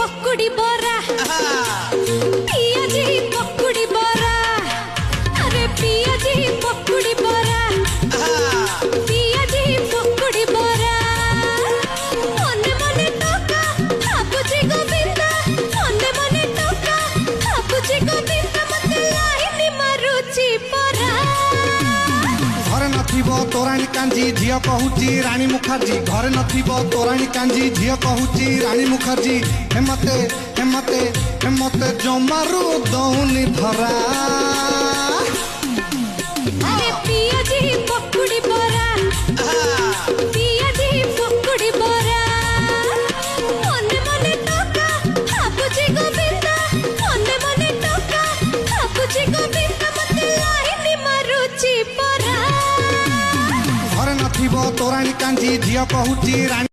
पकुड़ी बरा पियाजी पकुड़ी बरा अरे पियाजी पकुड़ी बरा पियाजी पकुड़ी बरा मने मने टोका हाबुजी गोविंदा मने मने टोका हाबुजी गोविंदा मते लाइनी मारुची परा घरे नथिबो तोराणी कांजी झियो कहूची रानी मुखर्जी घरे नथिबो तोराणी कांजी झियो कहूची रानी मुखर्जी हेमते हेमते हेमते जमारू दौनी धरा अरे पियाजी पकुड़ी बरा पियाजी पकुड़ी बरा मने मने टोका हाबुजी गोविंदा मने मने टोका हाबुजी गोविंदा मते लाइनी मारुची परा घरे नथिबो तोराणी कांजी झियो कहूची रानी